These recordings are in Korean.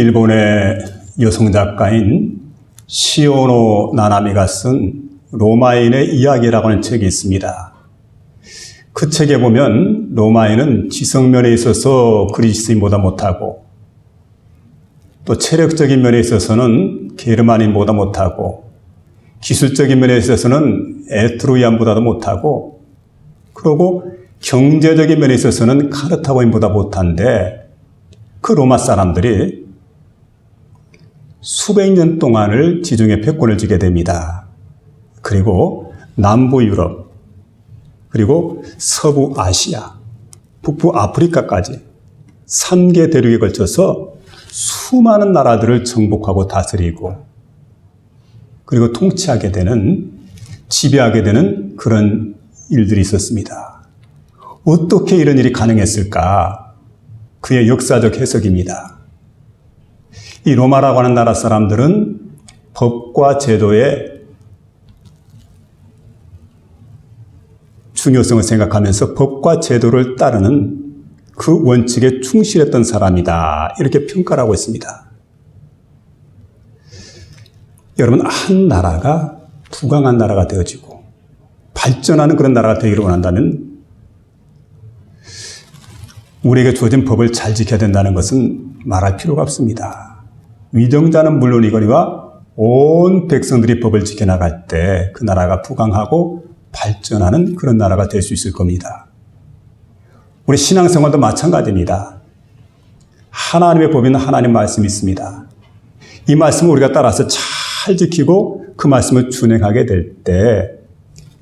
일본의 여성 작가인 시오노 나나미가 쓴 로마인의 이야기라고 하는 책이 있습니다. 그 책에 보면 로마인은 지성면에 있어서 그리스인보다 못하고 또 체력적인 면에 있어서는 게르만인보다 못하고 기술적인 면에 있어서는 에트루이안보다도 못하고 그리고 경제적인 면에 있어서는 카르타고인보다 못한데 그 로마 사람들이 수백 년 동안을 지중해 패권을 쥐게 됩니다. 그리고 남부 유럽, 그리고 서부 아시아, 북부 아프리카까지 3개 대륙에 걸쳐서 수많은 나라들을 정복하고 다스리고 그리고 통치하게 되는, 지배하게 되는 그런 일들이 있었습니다. 어떻게 이런 일이 가능했을까? 그의 역사적 해석입니다. 이 로마라고 하는 나라 사람들은 법과 제도의 중요성을 생각하면서 법과 제도를 따르는 그 원칙에 충실했던 사람이다. 이렇게 평가를 하고 있습니다. 여러분, 한 나라가 부강한 나라가 되어지고 발전하는 그런 나라가 되기를 원한다면 우리에게 주어진 법을 잘 지켜야 된다는 것은 말할 필요가 없습니다. 위정자는 물론이거니와 온 백성들이 법을 지켜나갈 때 그 나라가 부강하고 발전하는 그런 나라가 될 수 있을 겁니다. 우리 신앙생활도 마찬가지입니다. 하나님의 법에는 하나님 말씀이 있습니다. 이 말씀을 우리가 따라서 잘 지키고 그 말씀을 준행하게 될 때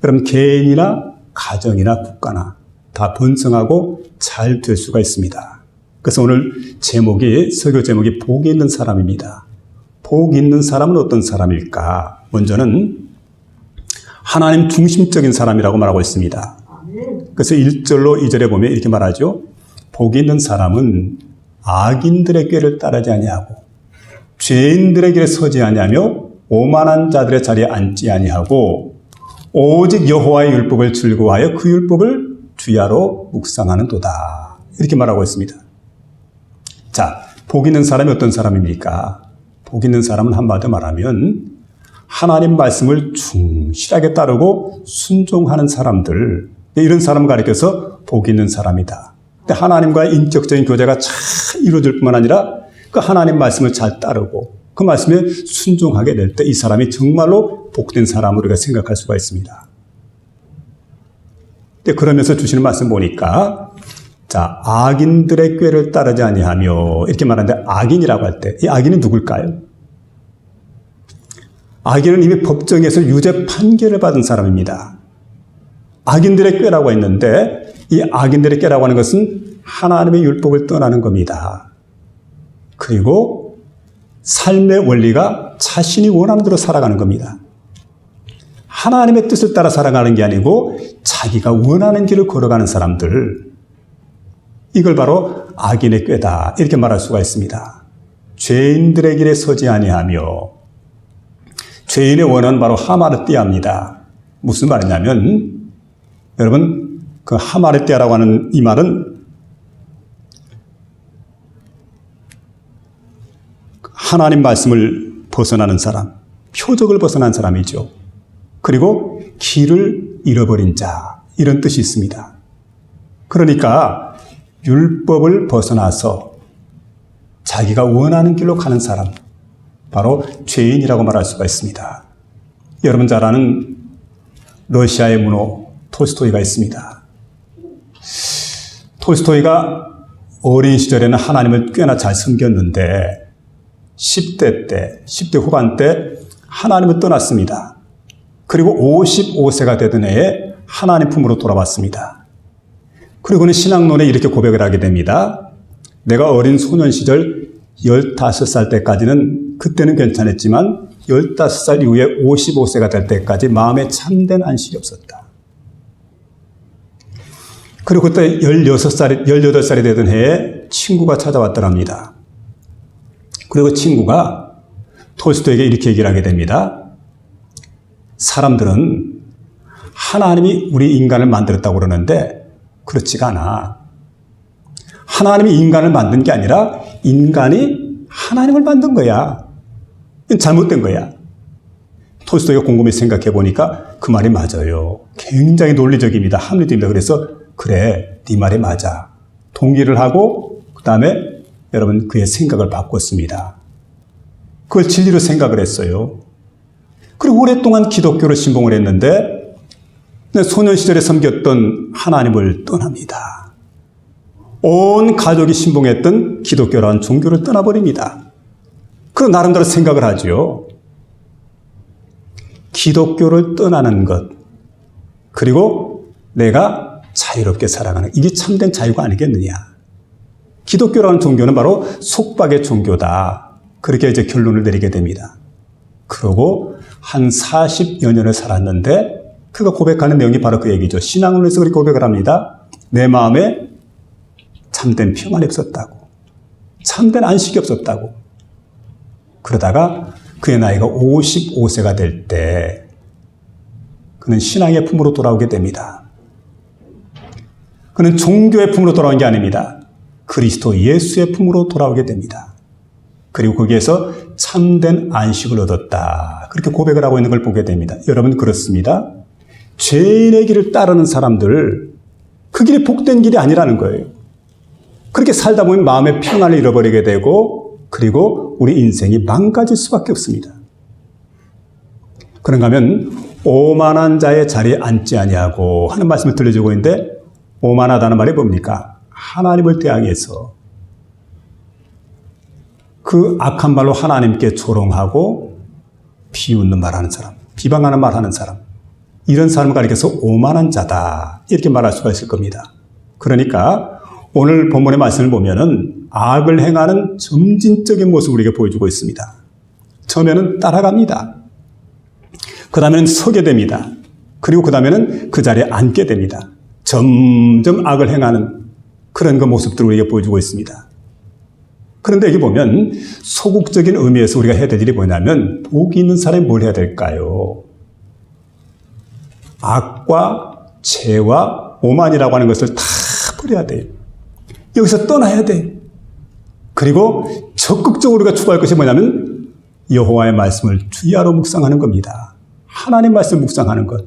그럼 개인이나 가정이나 국가나 다 번성하고 잘 될 수가 있습니다. 그래서 오늘 제목이, 설교 제목이 복이 있는 사람입니다. 복 있는 사람은 어떤 사람일까? 먼저는 하나님 중심적인 사람이라고 말하고 있습니다. 그래서 1절로 2절에 보면 이렇게 말하죠. 복이 있는 사람은 악인들의 꾀를 따르지 아니하고 죄인들의 길에 서지 아니하며 오만한 자들의 자리에 앉지 아니하고 오직 여호와의 율법을 즐거워하여 그 율법을 주야로 묵상하는도다. 이렇게 말하고 있습니다. 자, 복 있는 사람이 어떤 사람입니까? 복 있는 사람은 한마디로 말하면 하나님 말씀을 충실하게 따르고 순종하는 사람들, 이런 사람을 가리켜서 복 있는 사람이다. 하나님과의 인격적인 교제가 잘 이루어질 뿐만 아니라 그 하나님 말씀을 잘 따르고 그 말씀에 순종하게 될 때 이 사람이 정말로 복된 사람으로 우리가 생각할 수가 있습니다. 그러면서 주시는 말씀 보니까 자, 악인들의 꾀를 따르지 아니하며 이렇게 말하는데 악인이라고 할 때 이 악인은 누굴까요? 악인은 이미 법정에서 유죄 판결을 받은 사람입니다. 악인들의 꾀라고 했는데 이 악인들의 꾀라고 하는 것은 하나님의 율법을 떠나는 겁니다. 그리고 삶의 원리가 자신이 원하는 대로 살아가는 겁니다. 하나님의 뜻을 따라 살아가는 게 아니고 자기가 원하는 길을 걸어가는 사람들, 이걸 바로 악인의 꾀다 이렇게 말할 수가 있습니다. 죄인들의 길에 서지 아니하며, 죄인의 원은 바로 하마르띠아입니다. 무슨 말이냐면 여러분, 그 하마르띠아라고 하는 이 말은 하나님 말씀을 벗어나는 사람, 표적을 벗어난 사람이죠. 그리고 길을 잃어버린 자, 이런 뜻이 있습니다. 그러니까 율법을 벗어나서 자기가 원하는 길로 가는 사람, 바로 죄인이라고 말할 수가 있습니다. 여러분 잘 아는 러시아의 문호 톨스토이가 있습니다. 톨스토이가 어린 시절에는 하나님을 꽤나 잘 섬겼는데 10대 후반 때 하나님을 떠났습니다. 그리고 55세가 되던 해에 하나님 품으로 돌아왔습니다. 그리고는 신앙론에 이렇게 고백을 하게 됩니다. 내가 어린 소년 시절 15살 때까지는 그때는 괜찮았지만 15살 이후에 55세가 될 때까지 마음에 참된 안식이 없었다. 그리고 그때 18살이 되던 해에 친구가 찾아왔더랍니다. 그리고 친구가 톨스토이에게 이렇게 얘기를 하게 됩니다. 사람들은 하나님이 우리 인간을 만들었다고 그러는데 그렇지가 않아. 하나님이 인간을 만든 게 아니라 인간이 하나님을 만든 거야. 이건 잘못된 거야. 톨스토이가 곰곰이 생각해 보니까 그 말이 맞아요. 굉장히 논리적입니다. 합리적입니다. 그래서 그래, 네 말이 맞아. 동의를 하고 그 다음에 여러분 그의 생각을 바꿨습니다. 그걸 진리로 생각을 했어요. 그리고 오랫동안 기독교를 신봉을 했는데 소년 시절에 섬겼던 하나님을 떠납니다. 온 가족이 신봉했던 기독교라는 종교를 떠나버립니다. 그럼 나름대로 생각을 하죠. 기독교를 떠나는 것, 그리고 내가 자유롭게 살아가는, 이게 참된 자유가 아니겠느냐. 기독교라는 종교는 바로 속박의 종교다. 그렇게 이제 결론을 내리게 됩니다. 그러고 한 40여 년을 살았는데 그가 고백하는 내용이 바로 그 얘기죠. 신앙을 위해서 그렇게 고백을 합니다. 내 마음에 참된 평안이 없었다고. 참된 안식이 없었다고. 그러다가 그의 나이가 55세가 될 때 그는 신앙의 품으로 돌아오게 됩니다. 그는 종교의 품으로 돌아온 게 아닙니다. 그리스도 예수의 품으로 돌아오게 됩니다. 그리고 거기에서 참된 안식을 얻었다. 그렇게 고백을 하고 있는 걸 보게 됩니다. 여러분 그렇습니다. 죄인의 길을 따르는 사람들, 그 길이 복된 길이 아니라는 거예요. 그렇게 살다 보면 마음의 평안을 잃어버리게 되고 그리고 우리 인생이 망가질 수밖에 없습니다. 그런가 하면 오만한 자의 자리에 앉지 아니하고 하는 말씀을 들려주고 있는데 오만하다는 말이 뭡니까? 하나님을 대항해서 그 악한 말로 하나님께 조롱하고 비웃는 말하는 사람, 비방하는 말하는 사람, 이런 사람을 가리켜서 오만한 자다 이렇게 말할 수가 있을 겁니다. 그러니까 오늘 본문의 말씀을 보면은 악을 행하는 점진적인 모습을 우리에게 보여주고 있습니다. 처음에는 따라갑니다. 그 다음에는 서게 됩니다. 그리고 그 다음에는 그 자리에 앉게 됩니다. 점점 악을 행하는 그런 그 모습들을 우리에게 보여주고 있습니다. 그런데 여기 보면 소극적인 의미에서 우리가 해야 될 일이 뭐냐면 복이 있는 사람이 뭘 해야 될까요? 악과 죄와 오만이라고 하는 것을 다 버려야 돼요. 여기서 떠나야 돼요. 그리고 적극적으로 우리가 추구할 것이 뭐냐면 여호와의 말씀을 주야로 묵상하는 겁니다. 하나님 말씀을 묵상하는 것.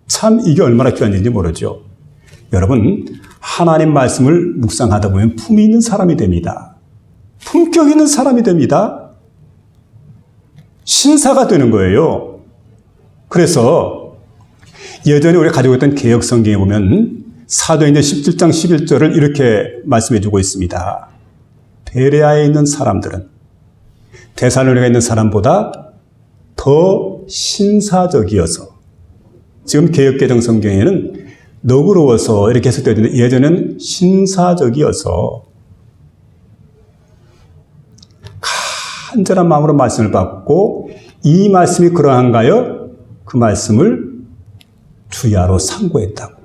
참 이게 얼마나 귀한 일인지 모르죠. 여러분 하나님 말씀을 묵상하다 보면 품이 있는 사람이 됩니다. 품격 있는 사람이 됩니다. 신사가 되는 거예요. 그래서 예전에 우리가 가지고 있던 개역 성경에 보면 사도행전 17장 11절을 이렇게 말씀해 주고 있습니다. 베레아에 있는 사람들은 데살로니가에 있는 사람보다 더 신사적이어서, 지금 개역개정 성경에는 너그러워서 이렇게 해석되어 있는데 예전에는 신사적이어서 간절한 마음으로 말씀을 받고 이 말씀이 그러한가요? 그 말씀을 주야로 상고했다고.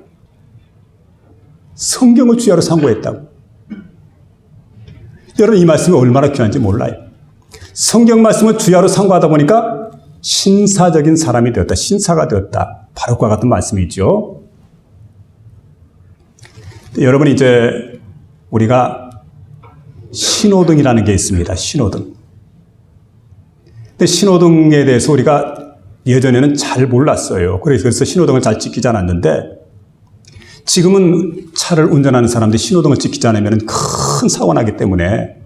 성경을 주야로 상고했다고. 여러분 이 말씀이 얼마나 귀한지 몰라요. 성경 말씀을 주야로 상고하다 보니까 신사적인 사람이 되었다. 신사가 되었다. 바로 그와 같은 말씀이죠. 여러분 이제 우리가 신호등이라는 게 있습니다. 신호등. 근데 신호등에 대해서 우리가 예전에는 잘 몰랐어요. 그래서 신호등을 잘 지키지 않았는데 지금은 차를 운전하는 사람들이 신호등을 지키지 않으면 큰 사고가 나기 때문에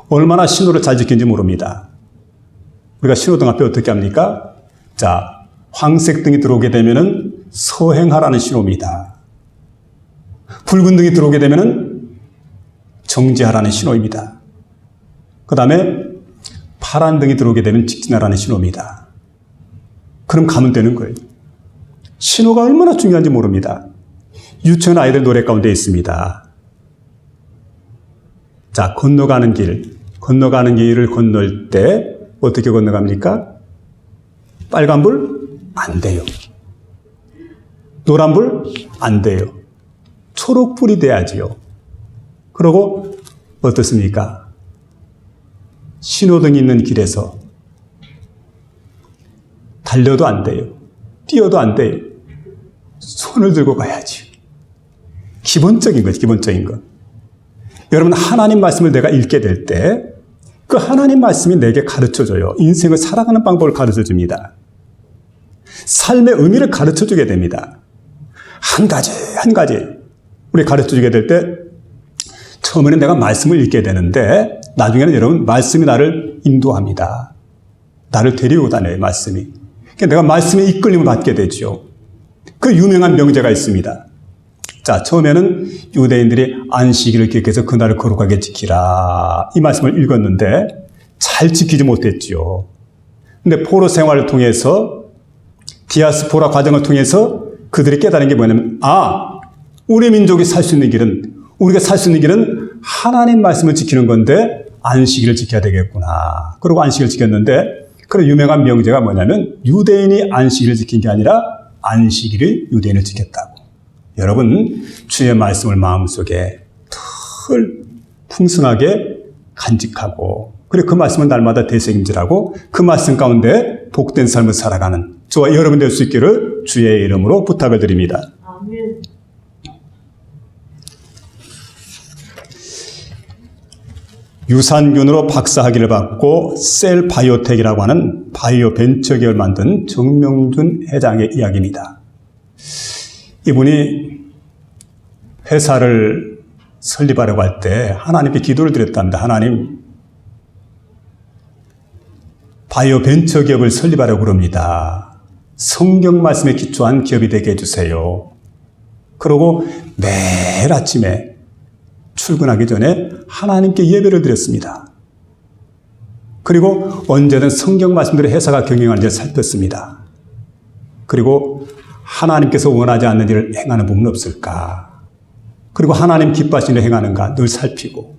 얼마나 신호를 잘 지키는지 모릅니다. 우리가 신호등 앞에 어떻게 합니까? 자, 황색 등이 들어오게 되면은 서행하라는 신호입니다. 붉은 등이 들어오게 되면은 정지하라는 신호입니다. 그 다음에 파란 등이 들어오게 되면 직진하라는 신호입니다. 그럼 가면 되는 거예요. 신호가 얼마나 중요한지 모릅니다. 유치원 아이들 노래 가운데 있습니다. 자, 건너가는 길을 건널 때 어떻게 건너갑니까? 빨간불? 안 돼요. 노란불? 안 돼요. 초록불이 돼야지요. 그리고 어떻습니까? 신호등이 있는 길에서 달려도 안 돼요. 뛰어도 안 돼요. 손을 들고 가야지. 기본적인 거죠. 기본적인 것. 여러분 하나님 말씀을 내가 읽게 될 때 그 하나님 말씀이 내게 가르쳐줘요. 인생을 살아가는 방법을 가르쳐줍니다. 삶의 의미를 가르쳐주게 됩니다. 한 가지 우리 가르쳐주게 될 때 처음에는 내가 말씀을 읽게 되는데 나중에는 여러분 말씀이 나를 인도합니다. 나를 데리고 다녀요. 말씀이. 그러니까 내가 말씀에 이끌림을 받게 되죠. 그 유명한 명제가 있습니다. 자, 처음에는 유대인들이 안식일을 기억해서 그날을 거룩하게 지키라. 이 말씀을 읽었는데 잘 지키지 못했죠. 근데 포로 생활을 통해서 디아스포라 과정을 통해서 그들이 깨달은 게 뭐냐면 우리 민족이 살 수 있는 길은 우리가 살 수 있는 길은 하나님 말씀을 지키는 건데 안식일을 지켜야 되겠구나. 그리고 안식일을 지켰는데 그 유명한 명제가 뭐냐면 유대인이 안식일을 지킨 게 아니라 안식일이 유대인을 지켰다고. 여러분 주의 말씀을 마음속에 늘 풍성하게 간직하고 그리고 그 말씀을 날마다 되새김질하고 그 말씀 가운데 복된 삶을 살아가는 저와 여러분 될 수 있기를 주의 이름으로 부탁을 드립니다. 아멘. 유산균으로 박사학위를 받고 셀바이오텍이라고 하는 바이오 벤처 기업을 만든 정명준 회장의 이야기입니다. 이분이 회사를 설립하려고 할 때 하나님께 기도를 드렸답니다. 하나님, 바이오 벤처 기업을 설립하려고 그럽니다. 성경 말씀에 기초한 기업이 되게 해주세요. 그러고 매일 아침에 출근하기 전에 하나님께 예배를 드렸습니다. 그리고 언제든 성경 말씀대로 회사가 경영하는지 살폈습니다. 그리고 하나님께서 원하지 않는 일을 행하는 부분은 없을까? 그리고 하나님 기뻐하시는 일을 행하는가 늘 살피고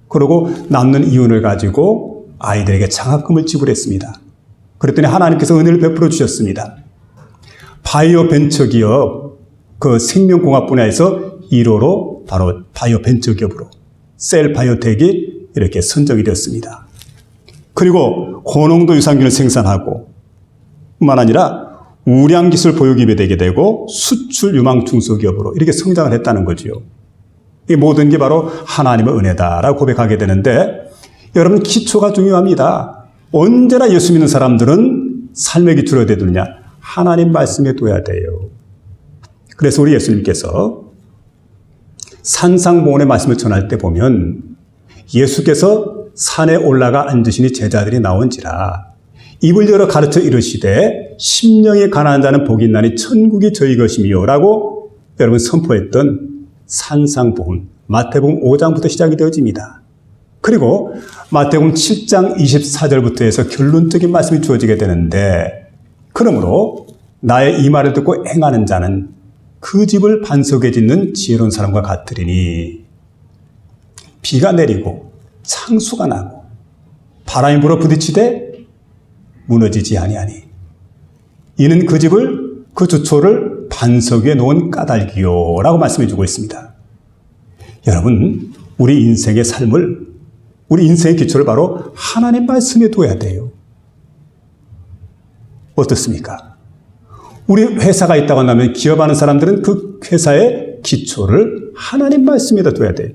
그리고 남는 이윤을 가지고 아이들에게 장학금을 지불했습니다. 그랬더니 하나님께서 은혜를 베풀어 주셨습니다. 바이오 벤처 기업 그 생명공학 분야에서 1호로 바로 바이오 벤처 기업으로 셀바이오텍이 이렇게 선정이 되었습니다. 그리고 고농도 유산균을 생산하고 뿐만 아니라 우량기술 보유기업이 되게 되고 수출 유망 중소기업으로 이렇게 성장을 했다는 거지요. 이 모든 게 바로 하나님의 은혜다라고 고백하게 되는데 여러분 기초가 중요합니다. 언제나 예수 믿는 사람들은 삶의 기초로 어디에 두느냐? 하나님 말씀에 둬야 돼요. 그래서 우리 예수님께서 산상보훈의 말씀을 전할 때 보면 예수께서 산에 올라가 앉으시니 제자들이 나온지라 입을 열어 가르쳐 이르시되 심령이 가난한 자는 복이 있나니 천국이 저희 것이며 라고 여러분 선포했던 산상보훈 마태복음 5장부터 시작이 되어집니다. 그리고 마태복음 7장 24절부터 해서 결론적인 말씀이 주어지게 되는데 그러므로 나의 이 말을 듣고 행하는 자는 그 집을 반석에 짓는 지혜로운 사람과 같으리니 비가 내리고 창수가 나고 바람이 불어 부딪히되 무너지지 아니하니 이는 그 집을 그 주초를 반석 위에 놓은 까닭이요 라고 말씀해 주고 있습니다. 여러분 우리 인생의 삶을 우리 인생의 기초를 바로 하나님 말씀에 둬야 돼요. 어떻습니까? 우리 회사가 있다고 한다면 기업하는 사람들은 그 회사의 기초를 하나님 말씀에다 둬야 돼요.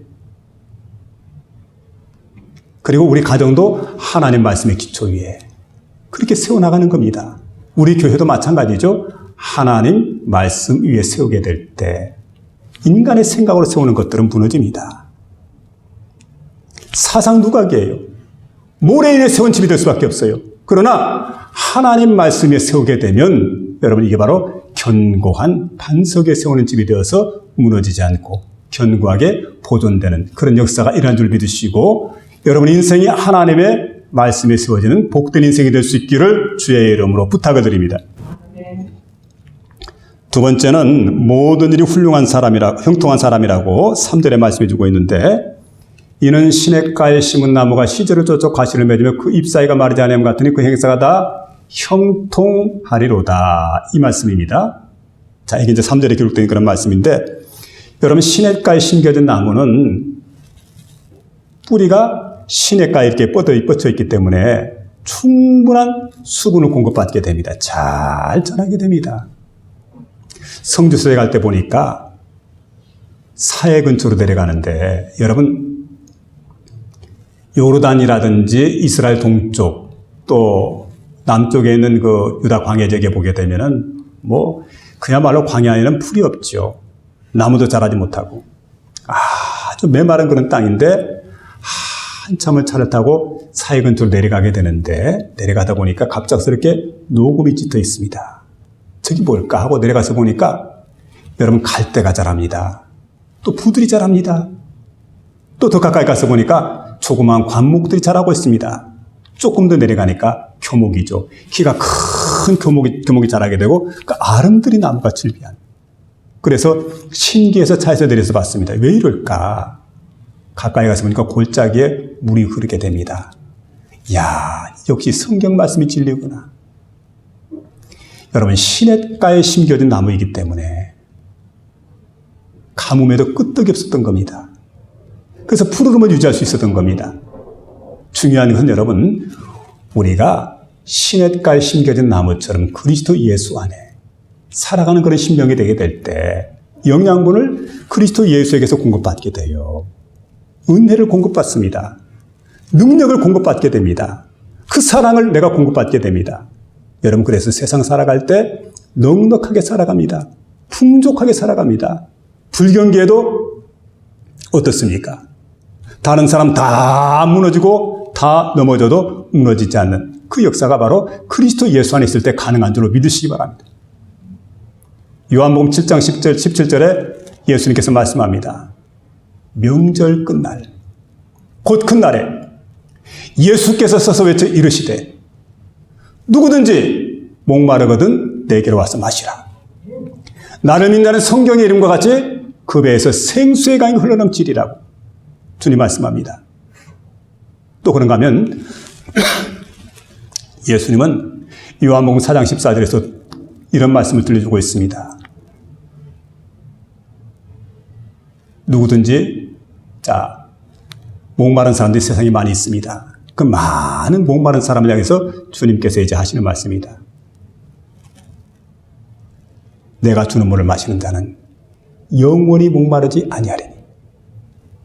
그리고 우리 가정도 하나님 말씀의 기초 위에 그렇게 세워나가는 겁니다. 우리 교회도 마찬가지죠. 하나님 말씀 위에 세우게 될 때 인간의 생각으로 세우는 것들은 무너집니다. 사상 누각이에요. 모래 위에 세운 집이 될 수밖에 없어요. 그러나 하나님 말씀 위에 세우게 되면 여러분 이게 바로 견고한 반석에 세우는 집이 되어서 무너지지 않고 견고하게 보존되는 그런 역사가 일어난 줄 믿으시고 여러분 인생이 하나님의 말씀에 세워지는 복된 인생이 될 수 있기를 주의 이름으로 부탁을 드립니다. 두 번째는 모든 일이 훌륭한 사람이라 형통한 사람이라고 3절에 말씀해 주고 있는데 이는 시냇가에 심은 나무가 시절을 쫓아 과실을 맺으며 그 잎사이가 마르지 아니함 같으니 그 행사가 다 형통하리로다. 이 말씀입니다. 자, 이게 이제 3절에 기록된 그런 말씀인데 여러분 시냇가에 심겨진 나무는 뿌리가 시냇가에 이렇게 뻗쳐 있기 때문에 충분한 수분을 공급받게 됩니다. 잘 자라게 됩니다. 성주소에 갈 때 보니까 사해 근처로 내려가는데 여러분 요르단이라든지 이스라엘 동쪽 또 남쪽에 있는 그 유다 광야 지역에 보게 되면은 그야말로 광야에는 풀이 없죠. 나무도 자라지 못하고 아주 메마른 그런 땅인데 한참을 차를 타고 사해 근처로 내려가게 되는데 내려가다 보니까 갑작스럽게 녹음이 짙어 있습니다. 저기 뭘까 하고 내려가서 보니까 여러분 갈대가 자랍니다. 또 부들이 자랍니다. 또 더 가까이 가서 보니까 조그마한 관목들이 자라고 있습니다. 조금 더 내려가니까 교목이죠. 키가 큰 교목이 자라게 되고 그 아름드리 나무가 즐비한. 그래서 신기해서 차에서 내려서 봤습니다. 왜 이럴까? 가까이 가서 보니까 골짜기에 물이 흐르게 됩니다. 이야, 역시 성경 말씀이 진리구나. 여러분, 시냇가에 심겨진 나무이기 때문에 가뭄에도 끄떡이 없었던 겁니다. 그래서 푸르름을 유지할 수 있었던 겁니다. 중요한 건 여러분, 우리가 시냇가에 심겨진 나무처럼 그리스도 예수 안에 살아가는 그런 심령이 되게 될 때 영양분을 그리스도 예수에게서 공급받게 돼요. 은혜를 공급받습니다. 능력을 공급받게 됩니다. 그 사랑을 내가 공급받게 됩니다. 여러분, 그래서 세상 살아갈 때 넉넉하게 살아갑니다. 풍족하게 살아갑니다. 불경기에도 어떻습니까? 다른 사람 다 무너지고 다 넘어져도 무너지지 않는 그 역사가 바로 그리스도 예수 안에 있을 때 가능한 줄로 믿으시기 바랍니다. 요한복음 7장 17절에 예수님께서 말씀합니다. 명절 끝날, 곧 큰 날에 예수께서 서서 외쳐 이르시되 누구든지 목마르거든 내게로 와서 마시라. 나를 믿는 성경의 이름과 같이 그 배에서 생수의 강이 흘러넘치리라고 주님 말씀합니다. 또 그런가 하면 예수님은 요한복음 4장 14절에서 이런 말씀을 들려주고 있습니다. 누구든지 목마른 사람들이 세상에 많이 있습니다. 그 많은 목마른 사람을 향해서 주님께서 이제 하시는 말씀입니다. 내가 주는 물을 마시는 자는 영원히 목마르지 아니하리니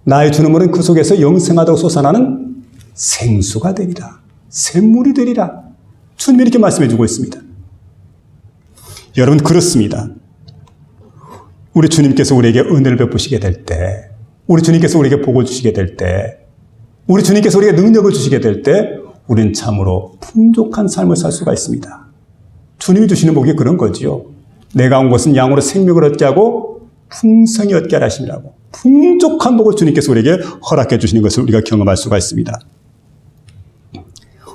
나의 주는 물은 그 속에서 영생하다고 솟아나는 생수가 되리라. 샘물이 되리라. 주님이 이렇게 말씀해 주고 있습니다. 여러분, 그렇습니다. 우리 주님께서 우리에게 은혜를 베푸시게 될 때, 우리 주님께서 우리에게 복을 주시게 될 때, 우리 주님께서 우리에게 능력을 주시게 될 때 우리는 참으로 풍족한 삶을 살 수가 있습니다. 주님이 주시는 복이 그런 거지요. 내가 온 것은 양으로 생명을 얻게 하고 풍성히 얻게 하라 하심이라고. 풍족한 복을 주님께서 우리에게 허락해 주시는 것을 우리가 경험할 수가 있습니다.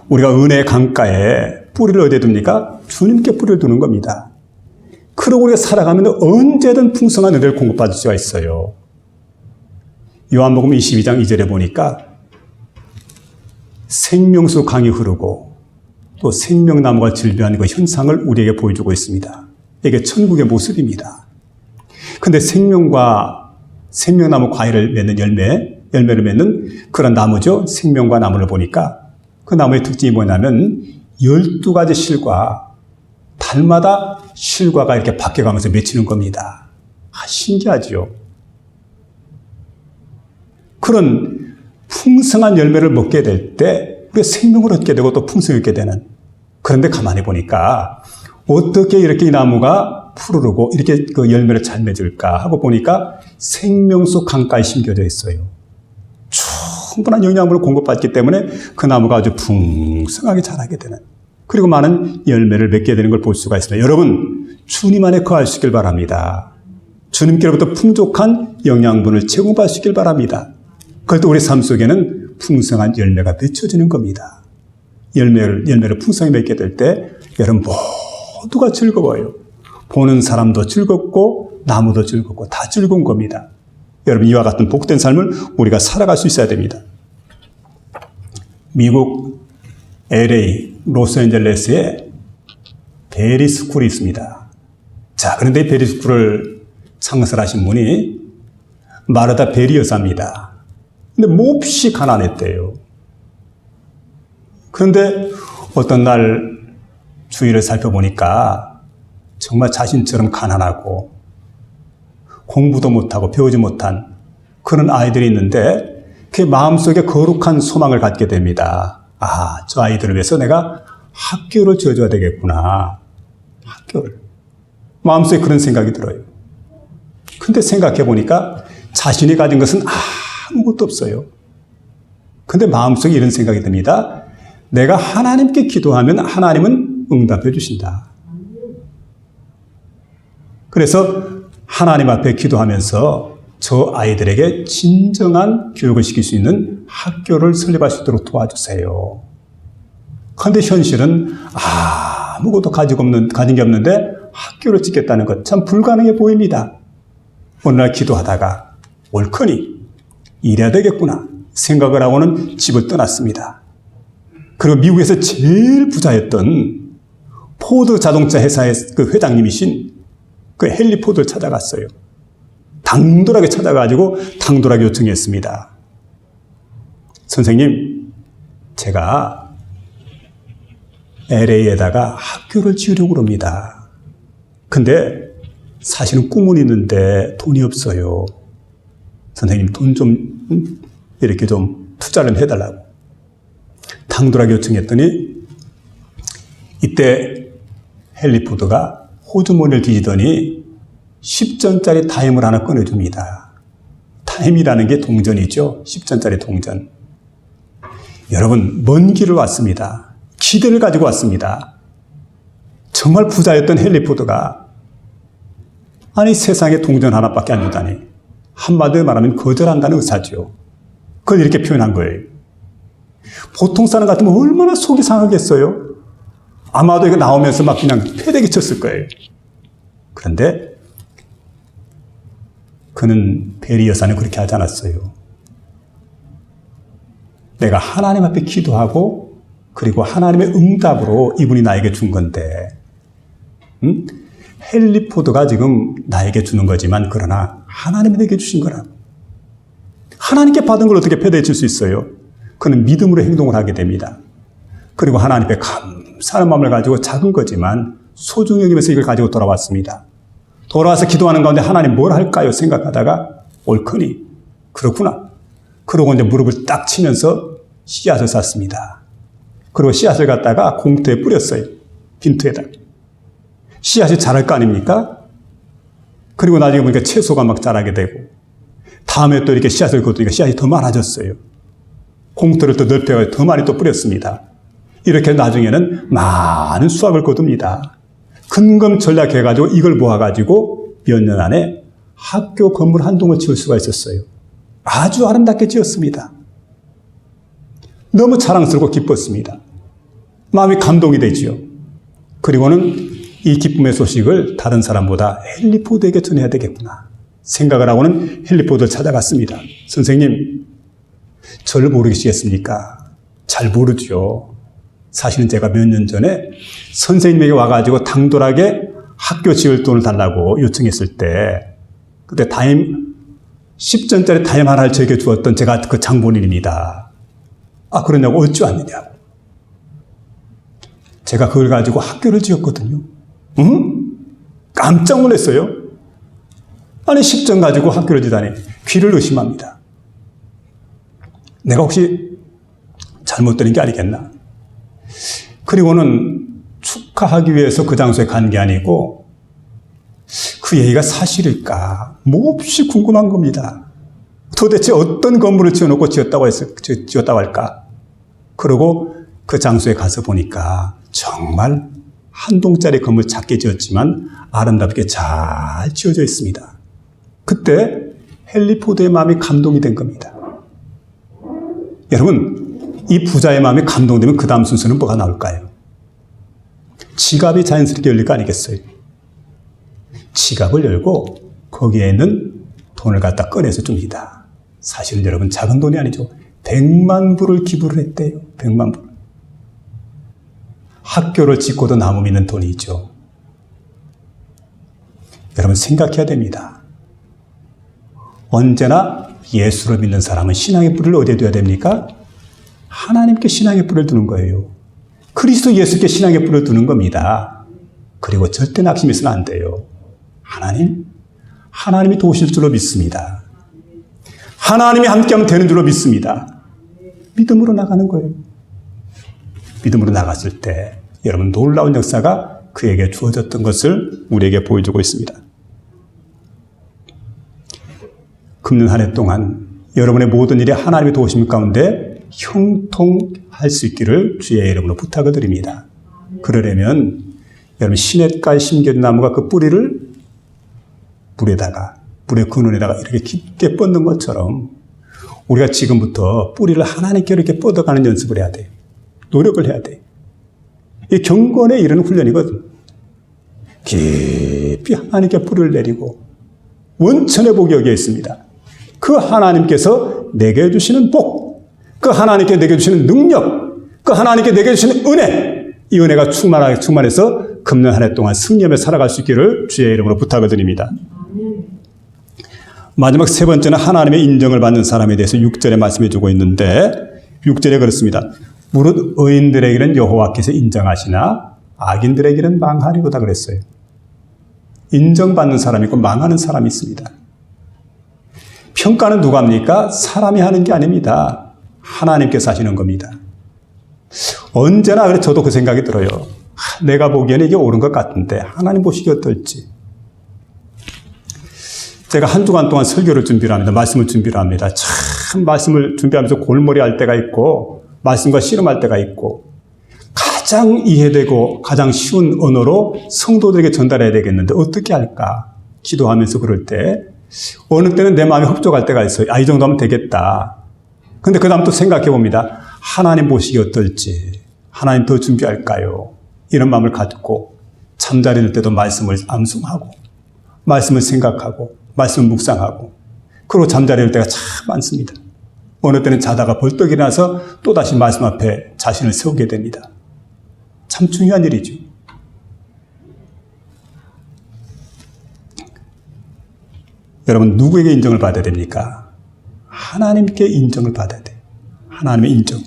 우리가 은혜의 강가에 뿌리를 어디에 둡니까? 주님께 뿌리를 두는 겁니다. 그러고 우리가 살아가면 언제든 풍성한 은혜를 공급받을 수가 있어요. 요한복음 22장 2절에 보니까 생명수 강이 흐르고 또 생명나무가 즐비한 그 현상을 우리에게 보여주고 있습니다. 이게 천국의 모습입니다. 근데 생명나무 과일을 맺는 열매를 맺는 그런 나무죠. 생명과 나무를 보니까 그 나무의 특징이 뭐냐면 12가지 실과 달마다 실과가 이렇게 바뀌어가면서 맺히는 겁니다. 신기하지요. 그런 풍성한 열매를 먹게 될 때 우리가 생명을 얻게 되고 또 풍성을 얻게 되는. 그런데 가만히 보니까 어떻게 이렇게 이 나무가 푸르르고 이렇게 그 열매를 잘 맺을까 하고 보니까 생명수 강가에 심겨져 있어요. 충분한 영양분을 공급받기 때문에 그 나무가 아주 풍성하게 자라게 되는, 그리고 많은 열매를 맺게 되는 걸 볼 수가 있습니다. 여러분, 주님 안에 거하시길 바랍니다. 주님께로부터 풍족한 영양분을 제공받으시길 바랍니다. 그럴 때 우리 삶 속에는 풍성한 열매가 맺혀지는 겁니다. 열매를 풍성히 맺게 될 때 여러분 모두가 즐거워요. 보는 사람도 즐겁고 나무도 즐겁고 다 즐거운 겁니다. 여러분, 이와 같은 복된 삶을 우리가 살아갈 수 있어야 됩니다. 미국 LA 로스앤젤레스에 베리스쿨이 있습니다. 자, 그런데 베리스쿨을 창설하신 분이 마르다 베리 여사입니다. 근데 몹시 가난했대요. 그런데 어떤 날 주위를 살펴보니까 정말 자신처럼 가난하고 공부도 못하고 배우지 못한 그런 아이들이 있는데 그 마음속에 거룩한 소망을 갖게 됩니다. 아, 저 아이들을 위해서 내가 학교를 지어줘야 되겠구나. 학교를. 마음속에 그런 생각이 들어요. 근데 생각해 보니까 자신이 가진 것은 아무것도 없어요. 근데 마음속에 이런 생각이 듭니다. 내가 하나님께 기도하면 하나님은 응답해 주신다. 그래서 하나님 앞에 기도하면서 저 아이들에게 진정한 교육을 시킬 수 있는 학교를 설립할 수 있도록 도와주세요. 그런데 현실은 아무것도 가진 게 없는데 학교를 짓겠다는 것 참 불가능해 보입니다. 어느 날 기도하다가 옳거니 이래야 되겠구나 생각을 하고는 집을 떠났습니다. 그리고 미국에서 제일 부자였던 포드 자동차 회사의 그 회장님이신 그 헨리 포드를 찾아갔어요. 당돌하게 찾아가지고 당돌하게 요청했습니다. 선생님, 제가 LA에다가 학교를 지으려고 합니다. 근데 사실은 꿈은 있는데 돈이 없어요. 선생님, 돈 좀 이렇게 좀 투자를 해달라고 당돌하게 요청했더니 이때 헨리 포드가 호주머니를 뒤지더니 10전짜리 다임을 하나 꺼내줍니다. 다임이라는 게 동전이죠. 10전짜리 동전. 여러분, 먼 길을 왔습니다. 기대를 가지고 왔습니다. 정말 부자였던 헨리 포드가 아니 세상에 동전 하나밖에 안 주다니 한마디로 말하면 거절한다는 의사죠. 그걸 이렇게 표현한 거예요. 보통 사람 같으면 얼마나 속이 상하겠어요. 아마도 이거 나오면서 막 그냥 패대기 쳤을 거예요. 그런데 그는 베리 여사는 그렇게 하지 않았어요. 내가 하나님 앞에 기도하고 그리고 하나님의 응답으로 이분이 나에게 준 건데 헨리 포드가 지금 나에게 주는 거지만 그러나 하나님이 내게 주신 거라. 하나님께 받은 걸 어떻게 패대칠 수 있어요? 그는 믿음으로 행동을 하게 됩니다. 그리고 하나님께 감사한 마음을 가지고 작은 거지만 소중히 여기면서 이걸 가지고 돌아왔습니다. 돌아와서 기도하는 가운데 하나님 뭘 할까요? 생각하다가 옳거니 그렇구나. 그러고 이제 무릎을 딱 치면서 씨앗을 쌌습니다. 그리고 씨앗을 갖다가 공터에 뿌렸어요. 빈투에다. 씨앗이 자랄 거 아닙니까? 그리고 나중에 보니까 채소가 막 자라게 되고 다음에 또 이렇게 씨앗을 거두니까 씨앗이 더 많아졌어요. 공터를 또 넓혀서 더 많이 또 뿌렸습니다. 이렇게 나중에는 많은 수확을 거둡니다. 근검전략해가지고 이걸 모아가지고 몇 년 안에 학교 건물 한 동을 지을 수가 있었어요. 아주 아름답게 지었습니다. 너무 자랑스럽고 기뻤습니다. 마음이 감동이 되지요. 그리고는 이 기쁨의 소식을 다른 사람보다 헨리 포드에게 전해야 되겠구나 생각을 하고는 헨리 포드를 찾아갔습니다. 선생님, 저를 모르시겠습니까? 잘 모르죠. 사실은 제가 몇 년 전에 선생님에게 와가지고 당돌하게 학교 지을 돈을 달라고 요청했을 때 그때 다임 10전짜리 다임 하나를 저에게 주었던 제가 그 장본인입니다. 아, 그러냐고 어찌왔느냐고. 제가 그걸 가지고 학교를 지었거든요. 깜짝 놀랐어요. 아니 10전 가지고 학교를 지다니 귀를 의심합니다. 내가 혹시 잘못 들은 게 아니겠나. 그리고는 축하하기 위해서 그 장소에 간 게 아니고 그 얘기가 사실일까 몹시 궁금한 겁니다. 도대체 어떤 건물을 지어놓고 지었다고 할까. 그리고 그 장소에 가서 보니까 정말 한 동짜리 건물 작게 지었지만 아름답게 잘 지어져 있습니다. 그때 헨리 포드의 마음이 감동이 된 겁니다. 여러분, 이 부자의 마음이 감동되면 그 다음 순서는 뭐가 나올까요? 지갑이 자연스럽게 열릴 거 아니겠어요? 지갑을 열고 거기에 있는 돈을 갖다 꺼내서 줍니다. 사실은 여러분 작은 돈이 아니죠. 100만 불을 기부를 했대요. 100만 불. 학교를 짓고도 남으면 돈이죠. 여러분 생각해야 됩니다. 언제나 예수를 믿는 사람은 신앙의 뿌리를 어디에 둬야 됩니까? 하나님께 신앙의 뿌리를 두는 거예요. 그리스도 예수께 신앙의 뿌리를 두는 겁니다. 그리고 절대 낙심해서는 안 돼요. 하나님이 도우실 줄로 믿습니다. 하나님이 함께하면 되는 줄로 믿습니다. 믿음으로 나가는 거예요. 믿음으로 나갔을 때 여러분 놀라운 역사가 그에게 주어졌던 것을 우리에게 보여주고 있습니다. 금년 한 해 동안 여러분의 모든 일이 하나님의 도우심 가운데 형통할 수 있기를 주의 이름으로 부탁을 드립니다. 그러려면 여러분 시냇가에 심겨진 나무가 그 뿌리를 물의 근원에다가 이렇게 깊게 뻗는 것처럼 우리가 지금부터 뿌리를 하나님께로 이렇게 뻗어가는 연습을 해야 돼요. 노력을 해야 돼요. 이 경건에 이르는 훈련이거든. 깊이 하나님께 뿌리를 내리고 원천의 복이 여기에 있습니다. 그 하나님께서 내게 주시는 복, 그 하나님께 내게 주시는 능력, 그 하나님께 내게 주시는 은혜, 이 은혜가 충만해서 금년 한 해 동안 승리하며 살아갈 수 있기를 주의 이름으로 부탁을 드립니다. 마지막 세 번째는 하나님의 인정을 받는 사람에 대해서 6절에 말씀해 주고 있는데 6절에 그렇습니다. 무릇 의인들에게는 여호와께서 인정하시나 악인들에게는 망하리로다 그랬어요. 인정받는 사람이 있고 망하는 사람이 있습니다. 평가는 누가 합니까? 사람이 하는 게 아닙니다. 하나님께서 하시는 겁니다. 언제나 그래 저도 그 생각이 들어요. 내가 보기에는 이게 옳은 것 같은데 하나님 보시기 어떨지. 제가 한 주간 동안 설교를 준비를 합니다. 말씀을 준비를 합니다. 참 말씀을 준비하면서 골머리 할 때가 있고 말씀과 씨름할 때가 있고 가장 이해되고 가장 쉬운 언어로 성도들에게 전달해야 되겠는데 어떻게 할까? 기도하면서 그럴 때 어느 때는 내 마음이 흡족할 때가 있어요. 이 정도 하면 되겠다. 근데 그 다음 또 생각해 봅니다. 하나님 보시기 어떨지. 하나님 더 준비할까요? 이런 마음을 갖고 잠자리 들 때도 말씀을 암송하고 말씀을 생각하고 말씀을 묵상하고 그리고 잠자리 들 때가 참 많습니다. 어느 때는 자다가 벌떡 일어나서 또다시 말씀 앞에 자신을 세우게 됩니다. 참 중요한 일이죠. 여러분 누구에게 인정을 받아야 됩니까? 하나님께 인정을 받아야 돼요. 하나님의 인정.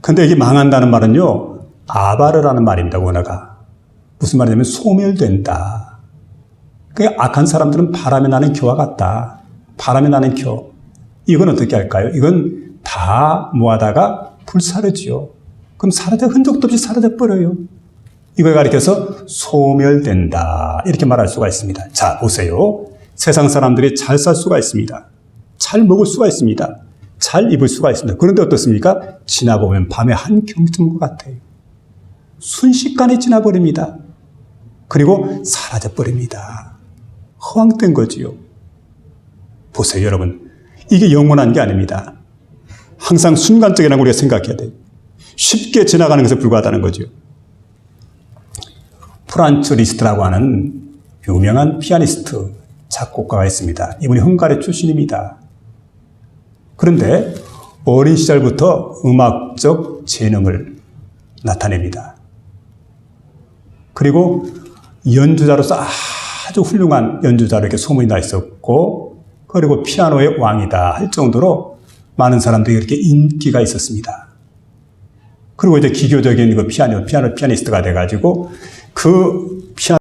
근데 이게 망한다는 말은요, 아바르라는 말입니다, 원어가. 무슨 말이냐면 소멸된다. 그러니까 악한 사람들은 바람에 나는 겨와 같다. 바람에 나는 겨. 이건 어떻게 할까요? 이건 다 모아다가 불사르지요. 그럼 흔적도 없이 사라져버려요. 이걸 가리켜서 소멸된다. 이렇게 말할 수가 있습니다. 자, 보세요. 세상 사람들이 잘 살 수가 있습니다. 잘 먹을 수가 있습니다. 잘 입을 수가 있습니다. 그런데 어떻습니까? 지나보면 밤에 한 경쯤 것 같아요. 순식간에 지나버립니다. 그리고 사라져버립니다. 허황된 거지요. 보세요, 여러분. 이게 영원한 게 아닙니다. 항상 순간적이라고 우리가 생각해야 돼요. 쉽게 지나가는 것에 불과하다는 거죠. 프란츠 리스트라고 하는 유명한 피아니스트, 작곡가가 있습니다. 이분이 헝가리 출신입니다. 그런데 어린 시절부터 음악적 재능을 나타냅니다. 그리고 연주자로서 아주 훌륭한 연주자로 이렇게 소문이 나 있었고, 그리고 피아노의 왕이다 할 정도로 많은 사람들이 이렇게 인기가 있었습니다. 그리고 이제 기교적인 그 피아니스트가 돼가지고 그 피아노